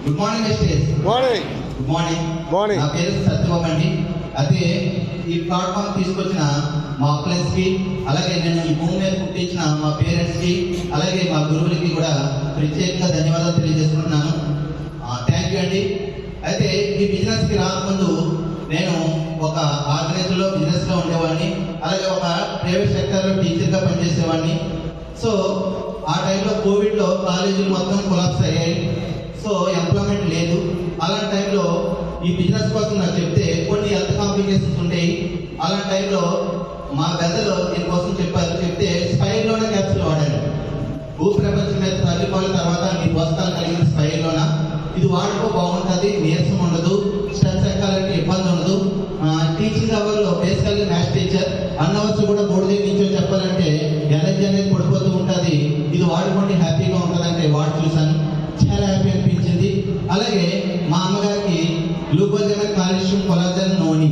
Good morning ఎస్టేజ్. Morning. Good morning. Morning. నా పేరు సత్యబాబు అండి. అయితే ఈ ప్లాట్ఫామ్ తీసుకొచ్చిన మా అప్లయన్స్ కి, అలాగే నేను ఈ భూమి మీద పుట్టించిన మా పేరెంట్స్ కి, అలాగే మా గురువులకి కూడా ప్రత్యేకంగా ధన్యవాదాలు తెలియజేసుకుంటున్నాను. థ్యాంక్ యూ అండి. అయితే ఈ బిజినెస్ కి రాకముందు నేను ఒక ఆర్గనైజర్ లో బిజినెస్ లో ఉండేవాడిని, అలాగే ఒక ప్రైవేట్ సెక్టర్ లో టీచర్ గా పనిచేసేవాడిని. సో ఆ టైంలో కోవిడ్ లో కాలేజీలు మొత్తం కొలాప్స్ అయ్యాయి. సో ఎంప్లాయ్మెంట్ లేదు. అలాంటి టైంలో ఈ బిజినెస్ కోసం నాకు చెప్తే కొన్ని హెల్త్ కాంప్లికేషన్స్ ఉంటాయి. అలాంటి టైంలో మా పెద్దలు దీనికోసం చెప్తే స్పైర్లోనే క్యాప్సూల్ వాడాను. భూప్రపంచం మీద తల్లిపోయిన తర్వాత మీ పోషకాలు కలిగిన స్పైర్లోన ఇది వాడుకో, బాగుంటుంది, నీరసం ఉండదు, స్ట్రెస్ ఎక్కాలంటే ఇబ్బంది ఉండదు. టీచింగ్ అవర్లో బేసికల్గా మ్యాథ్స్ టీచర్ అవర్స్ కూడా 3 దగ్గర నుంచో చెప్పాలంటే ఎనర్జీ అనేది పడిపోతూ ఉంటుంది. ఇది వాడుకోండి, హ్యాపీగా ఉంటుంది అంటే వాడు చూశాను, చాలా హ్యాపీ అనిపించింది. అలాగే మా అమ్మగారికి గ్లూకోజన్, కాల్షియం, కొలాజన్, నోని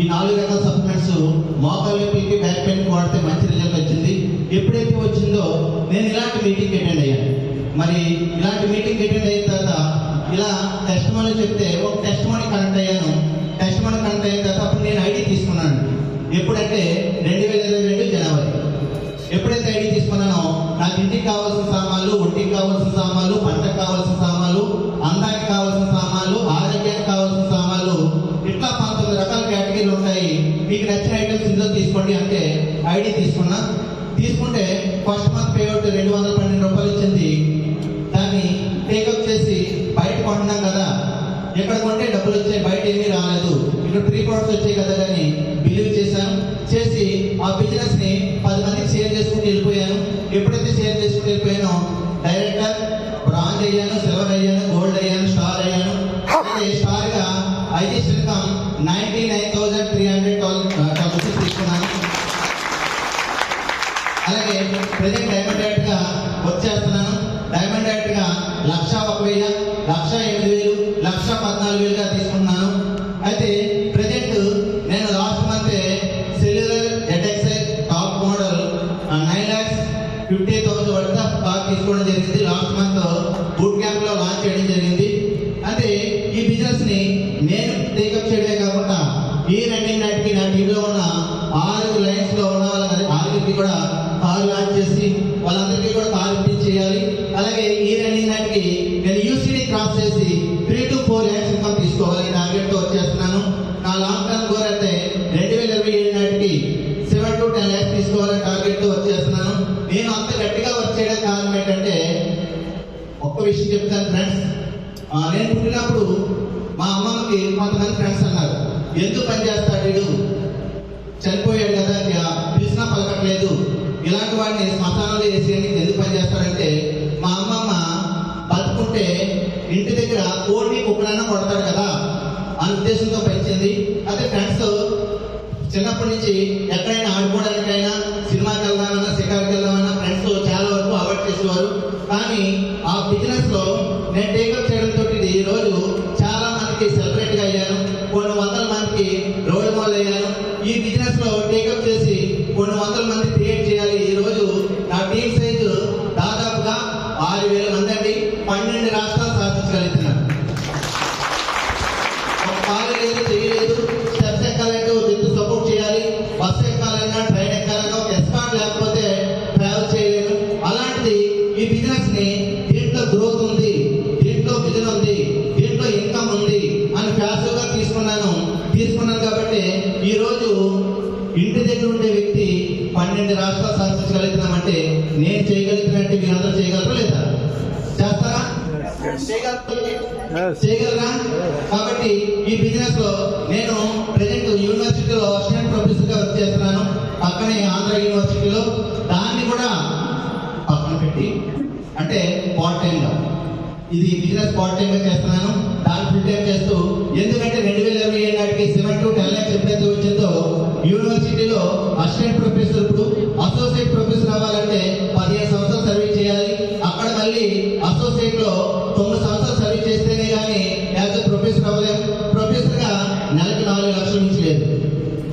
ఈ 4 రకాల సప్లిమెంట్స్ మోకాళ్ళ నొప్పికి, బ్యాక్ పెయిన్ వాడితే మంచి రిజల్ట్ వచ్చింది. ఎప్పుడైతే వచ్చిందో నేను ఇలాంటి మీటింగ్ అటెండ్ అయ్యాను. మరి ఇలాంటి మీటింగ్ అటెండ్ అయిన తర్వాత ఇలా టెస్ట్ మనీ చెప్తే ఒక టెస్ట్ మనీ కనెక్ట్ అయ్యాను. టెస్ట్ మనీ కనెక్ట్ అయిన తర్వాత అప్పుడు నేను ఐడి తీసుకున్నాను. ఎప్పుడంటే 2022 జనవరి. ఎప్పుడైతే ఐడి తీసుకున్నానో నాకు ఇంటికి కావాల్సిన సామాన్లు, ఒంటికి కావాల్సిన సామాన్లు, పంటకు కావాల్సిన సామాన్లు, అందానికి కావాల్సిన సామాన్లు, ఆరోగ్యానికి కావాల్సిన సామాన్లు, ఇట్లా 19 రకాల కేటగిరీలు ఉంటాయి. మీకు నచ్చిన ఐటమ్స్ ఇందులో తీసుకోండి అంటే ఐడి తీసుకున్నా. తీసుకుంటే ఫస్ట్ మంత్ పేఅవుట్ 212 రూపాయలు ఇచ్చింది. దాన్ని టేకప్ చేసి బయట కొంటున్నాం కదా, ఎక్కడ కొంటే డబ్బులు వచ్చాయి, బయట ఏమీ రాలేదు, ఇక్కడ 3 ప్రొడక్ట్స్ వచ్చాయి కదా అని బిలీవ్ చేశాను. చేసి ఆ బిజినెస్ ని 10 మందికి షేర్ చేసుకుంటూ వెళ్ళిపోయాను. ఎప్పుడైతే షేర్ చేసుకుంటూ వెళ్ళిపోయానో డైరెక్టర్ బ్రాంజ్ అయ్యాను, సిల్వర్ అయ్యాను, గోల్డ్ అయ్యాను, స్టార్ అయ్యాను. అయితే స్టార్ గా హైయెస్ట్ ఇన్కమ్ 99,312 తీసుకున్నాను. అలాగే ప్రజెంట్ డైమండ్ డైరెక్ట్ గా వచ్చేస్తున్నాను. డైమండ్ డైరెక్ట్ గా 1,01,000, 1,08,000, 1,14,000 తీసుకుంటున్నాను. అయితే ప్రజెంట్ నేను last month cellular ZXi top model 9,50,000 worth of stock తీసుకోవడం జరిగింది. లాస్ట్ మంత్ బూట్ క్యాంప్ లో లాంచ్ చేయడం జరిగింది. అంటే ఈ బిజినెస్ ని నేను టేకప్ చేయడమే కాకుండా ఈ రన్నింగ్ నాటికి నా టీంలో ఉన్న 6 లైన్స్ లో ఉన్న వాళ్ళ 6కి కూడా కారు లాంచ్ చేసి వాళ్ళందరికీ కూడా కారు ఫిట్ చేయాలి. అలాగే ఈ రన్నింగ్ నాటికి నేను యూసీడీ క్రాస్ చేసి 3 to 4 lakhs ఇన్కమ్ తీసుకోవాలి టార్గెట్ తో వచ్చేస్తున్నాను. నా లాంగ్ టర్మ్ గోల్ అయితే 2027 నాటికి 7 to 10 lakhs తీసుకోవాలని టార్గెట్ తో వచ్చేస్తున్నాను. నేను అంత గట్టిగా వర్క్ చేయడం కారణం ఏంటంటే ఒక్క విషయం చెప్తాను ఫ్రెండ్స్. నేను పుట్టినప్పుడు మా అమ్మకి కొంతమంది ఫ్రెండ్స్ అన్నారు, ఎందుకు పని చేస్తాడు వీడు, చనిపోయాడు కదా, పిలిచినా పలకట్లేదు, ఇలాంటి వాడిని శ్మశానంలో వేసి ఎందుకు పని చేస్తాడంటే మా అమ్మమ్మ బతుకుంటే ఇంటి దగ్గర కోడిని కుక్కడన్నా కొడతాడు కదా అనే ఉద్దేశంతో పెంచింది. అదే ఫ్రెండ్స్ చిన్నప్పటి నుంచి ఎక్కడైనా ఆడుకోవడానికైనా, సినిమాకి వెళ్దామన్నా, షికారుకి వెళ్దామన్నా ఫ్రెండ్స్ చాలా వరకు అవాయిడ్ చేసేవారు. కానీ ఆ బిజినెస్ లో నేను టేకప్ చేయడంతో ఈ రోజు చాలా మందికి సెలబ్రేట్ గా అయ్యాను, కొన్ని 100 మందికి రోల్ మోడల్ అయ్యాను. ఈ బిజినెస్ లో టేకప్ చేసి కొన్ని 100 మంది క్రియేట్ చేయాలి. ఈ రోజు నా టీమ్ సైజు దాదాపుగా 6,000 మంది అండి. 12 రాష్ట్రాలు సాధించగలుగుతున్నారు. ఒక కాలు లేదు, చేయలేదు, స్టెప్స్ ఎక్కాలంటే విత్ సపోర్ట్ చేయాలి, బస్సు ఎక్కాలన్నా, ట్రైన్ ఎక్కాలన్నా ఒక ఎస్కార్ట్ లేకపోతే ట్రావెల్ చేయలేను. అలాంటిది ఈ బిజినెస్ ని దీంట్లో గ్రోత్ ఉంది, దీంట్లో విజన్ ఉంది, దీంట్లో ఇన్కమ్ ఉంది అని ప్యాసివ్ గా తీసుకున్నాను కాబట్టి ఈ రోజు ఇంటి దగ్గర ఉండే వ్యక్తి 12 రాష్ట్రాలు సాధించగలుగుతున్నామంటే నేను చేయగలుగుతున్నట్టే మీరందరూ చేయగలరా లేదా? చేస్తారా? చేయగలరా? కాబట్టి ఈ బిజినెస్ లో నేను ప్రెజెంట్ యూనివర్సిటీలో అసిస్టెంట్ ప్రొఫెసర్ గా వర్క్ చేస్తున్నాను. పక్కనే ఆంధ్ర యూనివర్సిటీలో. దాన్ని కూడా పక్కన పెట్టి అంటే పార్ట్ టైం గా ఇది బిజినెస్ పార్ట్ టైం గా చేస్తున్నాను. దాన్ని ఫుల్ టైం చేస్తూ, ఎందుకంటే 2027 నాటికి 7 to 10 lakhs ఎప్పుడైతే వచ్చిందో యూనివర్సిటీలో అసిస్టెంట్ ప్రొఫెసర్, ఇప్పుడు అసోసియేట్ ప్రొఫెసర్ అవ్వాలంటే 15 సంవత్సరాలు సర్వీస్ చేయాలి. అక్కడ మళ్ళీ అసోసియేట్ లో 9 సంవత్సరాలు సర్వీస్ చేస్తేనే కానీ యాజ్ ఎ ప్రొఫెసర్ అవ్వలేము. ప్రొఫెసర్ గా నెలకు 4 లక్షల నుంచి లేదు.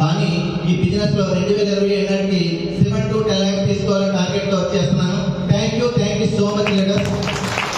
కానీ ఈ బిజినెస్ లో 2027 నాటికి